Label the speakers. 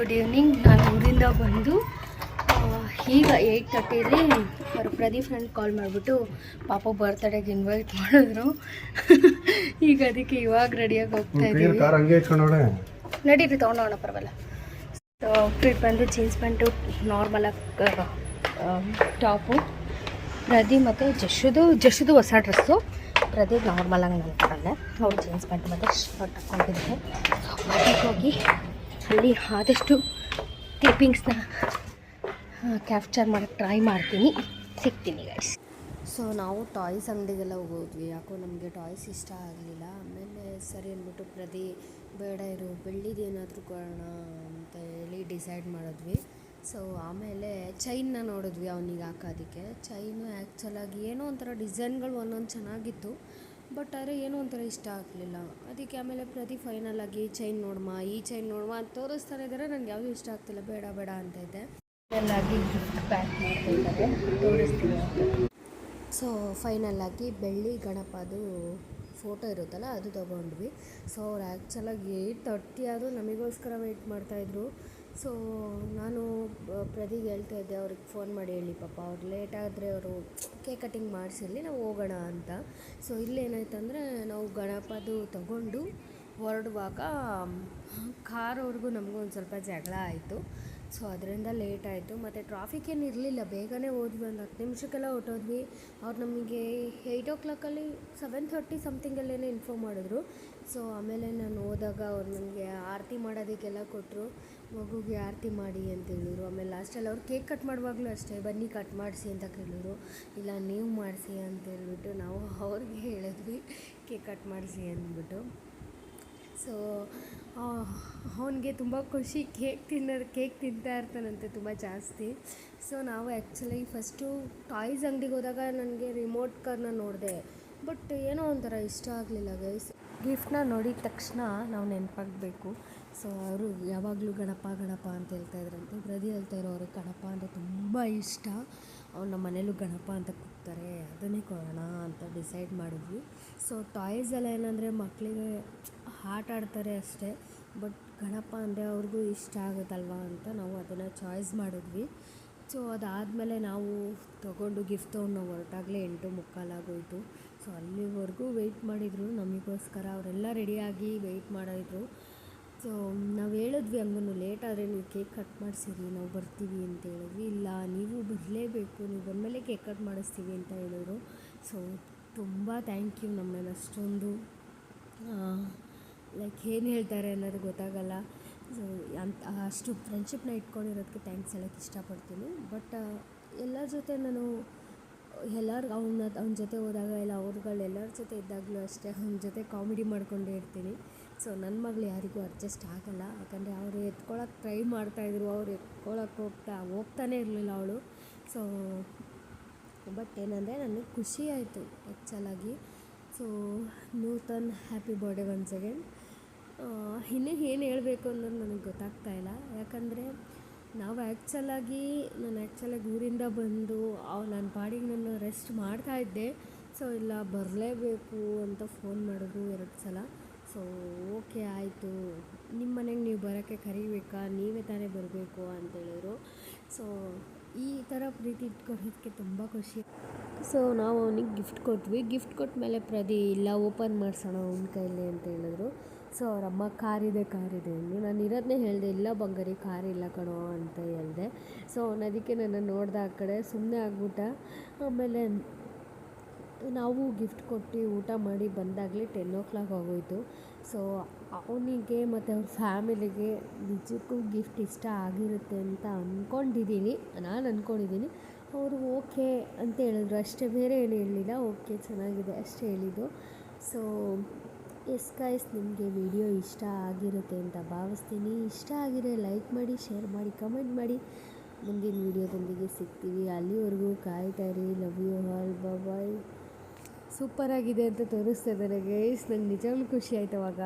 Speaker 1: Good evening. ನಾನು ಊರಿಂದ ಬಂದು ಈಗ 8:30ಲಿ ಅವರು ಪ್ರದೀಪ್ ಫ್ರೆಂಡ್ ಕಾಲ್ ಮಾಡಿಬಿಟ್ಟು ಪಾಪ ಬರ್ತ್ಡೇಗೆ ಇನ್ವೈಟ್ ಮಾಡಿದ್ರು. ಈಗ ಅದಕ್ಕೆ ಇವಾಗ ರೆಡಿಯಾಗಿ ಹೋಗ್ತಾ ಇದ್ದೀವಿ. ನಡೀರಿ ತೊಗೊಂಡೋಣ, ಪರವಾಗಿಲ್ಲ. ಔಟ್ಫಿಟ್ ಬಂದು ಜೀನ್ಸ್ ಪ್ಯಾಂಟು, ನಾರ್ಮಲಾಗಿ ಟಾಪು. ಪ್ರದೀಪ್ ಮತ್ತು ಜಶುದು ಹೊಸ ಡ್ರೆಸ್ಸು. ಪ್ರದೀಪ್ ನಾರ್ಮಲಾಗಿ ನನ್ನ ಕಡೆ ಅವ್ರು ಜೀನ್ಸ್ ಪ್ಯಾಂಟ್ ಮತ್ತು ಶರ್ಟ್ ಹಾಕ್ಕೊಂಡಿದ್ದಾರೆ. ಮನೆಗೆ ಹೋಗಿ ಅಲ್ಲಿ ಆದಷ್ಟು ಕ್ಲಿಪ್ಪಿಂಗ್ಸ್ನ ಕ್ಯಾಪ್ಚರ್ ಮಾಡೋಕ್ಕೆ ಟ್ರೈ ಮಾಡ್ತೀನಿ. ಸಿಗ್ತೀನಿ ಗೈಸ್. ಸೊ ನಾವು ಟಾಯ್ಸ್ ಅಂಗಡಿಗೆಲ್ಲ ಹೋಗೋದ್ವಿ. ಯಾಕೋ ನಮಗೆ ಟಾಯ್ಸ್ ಇಷ್ಟ ಆಗಲಿಲ್ಲ. ಆಮೇಲೆ ಸರಿ ಅಂದ್ಬಿಟ್ಟು ಬೇಡ ಇರು, ಬೆಳ್ಳಿದೇನಾದರೂ ಕೊಡೋಣ ಅಂತ ಹೇಳಿ ಡಿಸೈಡ್ ಮಾಡಿದ್ವಿ. ಸೊ ಆಮೇಲೆ ಚೈನ್ನ ನೋಡಿದ್ವಿ ಅವನಿಗೆ ಹಾಕೋದಕ್ಕೆ. ಚೈನು ಆ್ಯಕ್ಚುಲಾಗಿ ಏನೋ ಒಂಥರ ಡಿಸೈನ್ಗಳು ಒಂದೊಂದು ಚೆನ್ನಾಗಿತ್ತು, ಬಟ್ ಆದರೆ ಏನೋ ಒಂಥರ ಇಷ್ಟ ಆಗಲಿಲ್ಲ. ಅದಕ್ಕೆ ಆಮೇಲೆ ಫೈನಲಾಗಿ ಚೈನ್ ಈ ಚೈನ್ ನೋಡುವ ಅಂತ ತೋರಿಸ್ತಾನೆ ಇದ್ದಾರೆ. ನನಗೆ ಯಾವುದು ಇಷ್ಟ ಆಗ್ತಿಲ್ಲ, ಬೇಡ ಅಂತ ಇದ್ದೆ. ಫೈನಲಾಗಿ ಗಿಫ್ಟ್ ಪ್ಯಾಕ್ ಮಾಡ್ತಿದ್ದಾರೆ, ತೋರಿಸ್ತೀನಿ. ಸೊ ಫೈನಲಾಗಿ ಬೆಳ್ಳಿ ಗಣಪದು ಫೋಟೋ ಇರುತ್ತಲ್ಲ ಅದು ತೊಗೊಂಡ್ವಿ. ಸೊ ಅವ್ರು ಆ್ಯಕ್ಚುಲಾಗಿ 8:30 ಆದರೂ ನಮಗೋಸ್ಕರ ವೆಯ್ಟ್ ಮಾಡ್ತಾಯಿದ್ರು. ಸೊ ನಾನು ಪ್ರದೀಪ್ ಹೇಳ್ತಾ ಇದ್ದೆ ಅವ್ರಿಗೆ ಫೋನ್ ಮಾಡಿ ಹೇಳಿ ಪಾಪ ಅವ್ರು ಲೇಟಾದರೆ ಅವರು ಕೇಕ್ ಕಟ್ಟಿಂಗ್ ಮಾಡಿಸಿರಲಿ, ನಾವು ಹೋಗೋಣ ಅಂತ. ಸೊ ಇಲ್ಲೇನಾಯ್ತಂದರೆ ನಾವು ಗಣಪದು ತಗೊಂಡು ಹೊರಡುವಾಗ ಕಾರವ್ರಿಗೂ ನಮಗೂ ಒಂದು ಸ್ವಲ್ಪ ಜಗಳ ಆಯಿತು. ಸೊ ಅದರಿಂದ ಲೇಟ್ ಆಯಿತು. ಮತ್ತು ಟ್ರಾಫಿಕ್ ಏನು ಇರಲಿಲ್ಲ, ಬೇಗನೆ ಹೋದ್ವಿ. ಒಂದು 10 ನಿಮಿಷಕ್ಕೆಲ್ಲ ಹೊರಟೋದ್ವಿ. ಅವ್ರು ನಮಗೆ 8 o'clock 7:30 ಸಮಥಿಂಗಲ್ಲೇನೇ ಇನ್ಫಾರ್ಮ್ ಮಾಡಿದ್ರು. ಸೊ ಆಮೇಲೆ ನಾನು ಹೋದಾಗ ಅವ್ರು ನನಗೆ ಆರತಿ ಮಾಡೋದಕ್ಕೆಲ್ಲ ಕೊಟ್ಟರು. ಮಗುಗೆ ಆರತಿ ಮಾಡಿ ಅಂತ ಹೇಳಿದ್ರು. ಆಮೇಲೆ ಲಾಸ್ಟಲ್ಲಿ ಅವ್ರು ಕೇಕ್ ಕಟ್ ಮಾಡುವಾಗಲೂ ಅಷ್ಟೇ, ಬನ್ನಿ ಕಟ್ ಮಾಡಿಸಿ ಅಂತ ಕೇಳಿದ್ರು. ಇಲ್ಲ ನೀವು ಮಾಡಿಸಿ ಅಂತ ಹೇಳ್ಬಿಟ್ಟು ನಾವು ಅವ್ರಿಗೆ ಹೇಳಿದ್ವಿ ಕೇಕ್ ಕಟ್ ಮಾಡಿಸಿ ಅಂದ್ಬಿಟ್ಟು. ಸೊ ಅವನಿಗೆ ತುಂಬ ಖುಷಿ, ಕೇಕ್ ತಿಂತಾ ಇರ್ತಾನಂತೆ ತುಂಬ ಜಾಸ್ತಿ. ಸೊ ನಾವು ಆ್ಯಕ್ಚುಲಿ ಫಸ್ಟು ಟಾಯ್ಸ್ ಅಂಗಡಿಗೆ ಹೋದಾಗ ನನಗೆ ರಿಮೋಟ್ ಕಾರ್ನ ನೋಡಿದೆ, ಬಟ್ ಏನೋ ಒಂಥರ ಇಷ್ಟ ಆಗಲಿಲ್ಲ ಗೈಸ್. ಗಿಫ್ಟ್ನ ನೋಡಿದ ತಕ್ಷಣ ನಾವು ನೆನಪಾಗಬೇಕು. ಸೊ ಅವರು ಯಾವಾಗಲೂ ಗಣಪ ಅಂತ ಹೇಳ್ತಾಯಿದ್ರಂತೆ. ಹೇಳ್ತಾಯಿರೋ ಅವ್ರಿಗೆ ಗಣಪ ಅಂದರೆ ತುಂಬ ಇಷ್ಟ. ಅವ್ರು ನಮ್ಮ ಮನೇಲೂ ಗಣಪ ಅಂತ ಕೂಗ್ತಾರೆ, ಅದನ್ನೇ ಕೊಡೋಣ ಅಂತ ಡಿಸೈಡ್ ಮಾಡಿದ್ವಿ. ಸೊ ಟಾಯ್ಸ್ ಎಲ್ಲ ಏನಂದರೆ ಮಕ್ಕಳಿಗೆ ಆಟ ಆಡ್ತಾರೆ ಅಷ್ಟೇ, ಬಟ್ ಗಣಪ ಅಂದರೆ ಅವ್ರಿಗೂ ಇಷ್ಟ ಆಗುತ್ತಲ್ವ ಅಂತ ನಾವು ಅದನ್ನು ಚಾಯ್ಸ್ ಮಾಡಿದ್ವಿ. ಸೊ ಅದಾದಮೇಲೆ ನಾವು ತೊಗೊಂಡು ಗಿಫ್ಟ್ ತೊಗೊಂಡು ನಾವು ಹೊರಟಾಗಲೇ 8:45 ಆಗೋಯಿತು. ಸೊ ಅಲ್ಲಿವರೆಗೂ ವೆಯ್ಟ್ ಮಾಡಿದರು ನಮಗೋಸ್ಕರ. ಅವರೆಲ್ಲ ರೆಡಿಯಾಗಿ ವೆಯ್ಟ್ ಮಾಡಿದ್ರು. ಸೊ ನಾವು ಹೇಳಿದ್ವಿ ಹಂಗೂ ಲೇಟ್ ಆದರೆ ನೀವು ಕೇಕ್ ಕಟ್ ಮಾಡಿಸಿರಿ, ನಾವು ಬರ್ತೀವಿ ಅಂತ ಹೇಳಿದ್ವಿ. ಇಲ್ಲ ನೀವು ಬರಲೇಬೇಕು, ನೀವು ಬಂದಮೇಲೆ ಕೇಕ್ ಕಟ್ ಮಾಡಿಸ್ತೀವಿ ಅಂತ ಹೇಳಿದ್ರು. ಸೊ ತುಂಬ ಥ್ಯಾಂಕ್ ಯು. ನಮ್ಮನ್ನು ಅಷ್ಟೊಂದು ಲೈಕ್ ಏನು ಹೇಳ್ತಾರೆ ಅನ್ನೋದು ಗೊತ್ತಾಗಲ್ಲ. ಸೊ ಅಷ್ಟು ಫ್ರೆಂಡ್ಶಿಪ್ನ ಇಟ್ಕೊಂಡಿರೋದಕ್ಕೆ ಥ್ಯಾಂಕ್ಸ್ ಹೇಳೋಕ್ಕೆ ಇಷ್ಟಪಡ್ತೀನಿ. ಬಟ್ ಎಲ್ಲರ ಜೊತೆ ನಾನು ಅವನ ಜೊತೆ ಹೋದಾಗ ಎಲ್ಲ ಎಲ್ಲರ ಜೊತೆ ಇದ್ದಾಗಲೂ ಅಷ್ಟೇ ಅವನ ಜೊತೆ ಕಾಮಿಡಿ ಮಾಡ್ಕೊಂಡೇ ಇರ್ತೀನಿ. ಸೊ ನನ್ನ ಮಗಳು ಯಾರಿಗೂ ಅಡ್ಜಸ್ಟ್ ಆಗಲ್ಲ, ಯಾಕಂದರೆ ಅವರು ಎತ್ಕೊಳ್ಳೋಕೆ ಟ್ರೈ ಮಾಡ್ತಾಯಿದ್ರು, ಅವ್ರು ಎತ್ಕೊಳ್ಳೋಕೆ ಹೋಗ್ತಾನೇ ಇರಲಿಲ್ಲ ಅವಳು. ಸೊ ಬಟ್ ಏನಂದರೆ ನನಗೆ ಖುಷಿ ಆಯಿತು ಆ್ಯಕ್ಚುಲಾಗಿ. So Nutan happy birthday once again. ಇನ್ನೂ ಏನು ಹೇಳಬೇಕು ಅನ್ನೋದು ನನಗೆ ಗೊತ್ತಾಗ್ತಾಯಿಲ್ಲ, ಯಾಕಂದರೆ ನಾನು ಆ್ಯಕ್ಚುಲಾಗಿ ಊರಿಂದ ಬಂದು ನನ್ನ ಪಾಡಿಗೆ ನಾನು ರೆಸ್ಟ್ ಮಾಡ್ತಾಯಿದ್ದೆ. ಸೊ ಇಲ್ಲ ಬರಲೇಬೇಕು ಅಂತ ಫೋನ್ ಮಾಡಿದ್ರು 2 ಸಲ. ಸೊ ಓಕೆ ಆಯಿತು, ನಿಮ್ಮ ಮನೆಗೆ ನೀವು ಬರೋಕ್ಕೆ ಕರಿಬೇಕಾ, ನೀವೇ ತಾನೇ ಬರಬೇಕು ಅಂತೇಳಿದ್ರು. ಸೊ ಈ ಥರ ಪ್ರೀತಿ ಇಟ್ಕೊಳ್ಳೋದಕ್ಕೆ ತುಂಬ ಖುಷಿ. ಸೊ ನಾವು ಅವನಿಗೆ ಗಿಫ್ಟ್ ಕೊಟ್ವಿ. ಗಿಫ್ಟ್ ಕೊಟ್ಟ ಮೇಲೆ ಇಲ್ಲ ಓಪನ್ ಮಾಡಿಸೋಣ ಅವ್ನ ಕೈಲಿ ಅಂತ ಹೇಳಿದ್ರು. ಸೊ ಅವರಮ್ಮ ಕಾರಿದೆ ಅಂದು ನಾನು ಇರೋದನ್ನೇ ಹೇಳಿದೆ, ಇಲ್ಲ ಬಂಗಾರಿ ಕಾರಿಲ್ಲ ಕಣೋ ಅಂತ ಹೇಳಿದೆ. ಸೊ ಅದಕ್ಕೆ ನನ್ನ ನೋಡ್ದೆ ಆ ಕಡೆ ಸುಮ್ಮನೆ ಆಗ್ಬಿಟ್ಟ. ಆಮೇಲೆ ನಾವು ಗಿಫ್ಟ್ ಕೊಟ್ಟು ಊಟ ಮಾಡಿ ಬಂದಾಗಲೇ 10 o'clock ಆಗೋಯಿತು. ಸೊ ಅವನಿಗೆ ಮತ್ತು ಅವ್ರ ಫ್ಯಾಮಿಲಿಗೆ ನಿಜಕ್ಕೂ ಗಿಫ್ಟ್ ಇಷ್ಟ ಆಗಿರುತ್ತೆ ಅಂತ ನಾನು ಅಂದ್ಕೊಂಡಿದ್ದೀನಿ. ಅವರು ಓಕೆ ಅಂತ ಹೇಳಿದ್ರು ಅಷ್ಟೇ, ಬೇರೆ ಏನು ಹೇಳಲಿಲ್ಲ. ಓಕೆ ಚೆನ್ನಾಗಿದೆ ಅಷ್ಟೇ ಹೇಳಿದ್ದು. ಸೊ ಎಸ್ ಗೈಸ್, ನಿಮಗೆ ವಿಡಿಯೋ ಇಷ್ಟ ಆಗಿರುತ್ತೆ ಅಂತ ಭಾವಿಸ್ತೀನಿ. ಇಷ್ಟ ಆಗಿದ್ರೆ ಲೈಕ್ ಮಾಡಿ, ಶೇರ್ ಮಾಡಿ, ಕಮೆಂಟ್ ಮಾಡಿ. ಮುಂದಿನ ವಿಡಿಯೋದೊಂದಿಗೆ ಸಿಗ್ತೀವಿ. ಅಲ್ಲಿವರೆಗೂ ಕಾಯ್ತಾಯಿರಿ. ಲವ್ ಯು ಆಲ್, ಬಾಯ್. ಸೂಪರಾಗಿದೆ ಅಂತ ತೋರಿಸ್ತಾ ಇದ್ದಾರೆ ಗೈಸ್. ನಂಗೆ ನಿಜವಾಗ್ಲೂ ಖುಷಿ ಆಯ್ತು ಅವಾಗ.